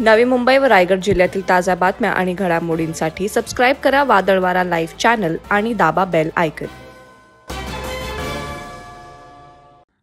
नवी मुंबई व रायगड जिल्ह्यातील ताज्या बातम्या आणि घडामोडींसाठी सबस्क्राईब करा वादळवारा लाईव्ह चॅनल आणि दाबा बेल आयकॉन।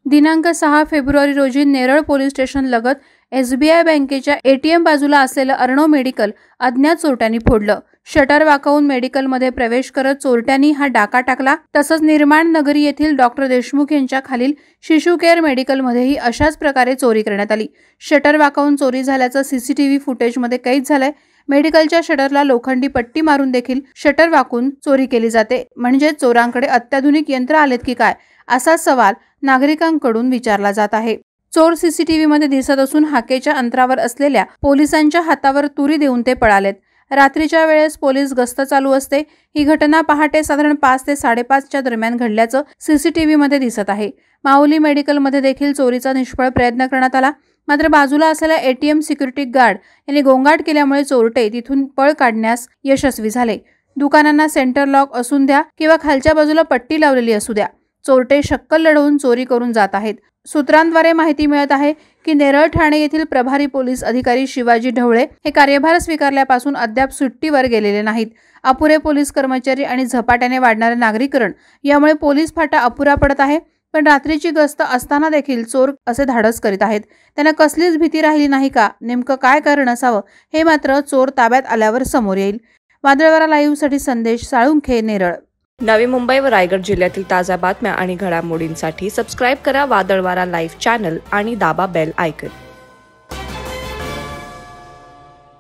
दिनांक 6 फेब्रुवारी रोजी नेरळ पोलीस स्टेशन लगत SBI बँकेच्या ATM बाजूला असलेलं अर्णव मेडिकल अज्ञात चोरट्यांनी फोडलं। शटर वाकवून मेडिकलमध्ये प्रवेश करत चोरट्यांनी हा डाका टाकला। तसंच निर्माण नगरी येथील डॉक्टर देशमुख यांच्या खालील शिशु केअर मेडिकलमध्येही अशाच प्रकारे चोरी करण्यात आली। शटर वाकवून चोरी झाल्याचं CCTV फुटेजमध्ये कैद झालंय। मेडिकलच्या शटरला लोखंडी पट्टी मारून देखील शटर वाकून चोरी केली जाते। म्हणजे चोरांकडे अत्याधुनिक यंत्र आलेत की काय असा सवाल नागरिकांकडून विचारला जात आहे। चोर CCTV मध्ये दिसत असून हाकेच्या अंतरावर असलेल्या पोलिसांच्या हातावर तुरी देऊन ते पळालेत। रात्रीच्या वेळेस पोलीस गस्त चालू असते। ही घटना पहाटे साधारण 5 ते 5:30च्या दरम्यान घडल्याचं CCTV मध्ये दिसत आहे। माऊली मेडिकल मध्ये देखील चोरीचा निष्फळ प्रयत्न करण्यात आला, मात्र बाजूला असलेल्या ATM सिक्युरिटी गार्ड यांनी गोंगाट केल्यामुळे चोरटे तिथून पळ काढण्यास यशस्वी झाले। दुकानांना सेंटर लॉक असून द्या किंवा खालच्या बाजूला पट्टी लावलेली असू द्या, चोरटे शक्कल लढवून चोरी करून जात आहेत। सूत्रांद्वारे माहिती मिळत आहे की नेरळ ठाणे येथील प्रभारी पोलीस अधिकारी शिवाजी ढवळे हे कार्यभार स्वीकारल्यापासून अद्याप सुट्टीवर गेलेले नाहीत। अपुरे पोलीस कर्मचारी आणि झपाट्याने वाढणारे नागरीकरण यामुळे पोलीस फाटा अपुरा पडत आहे। पण रात्रीची गस्त असताना देखील चोर असे धाडस करीत आहेत। त्यांना कसलीच भीती राहिली नाही का? नेमकं काय कारण असावं हे मात्र चोर ताब्यात आल्यावर समोर येईल। वादळवारा लाईव्ह साठी संदेश साळुंखे, नेरळ। नवी मुंबई व रायगड जिल्ह्यातील ताज्या बातम्या आणि घडामोडींसाठी सबस्क्राईब करा वादळवारा लाईव्ह चॅनल आणि दाबा बेल आयकॉन।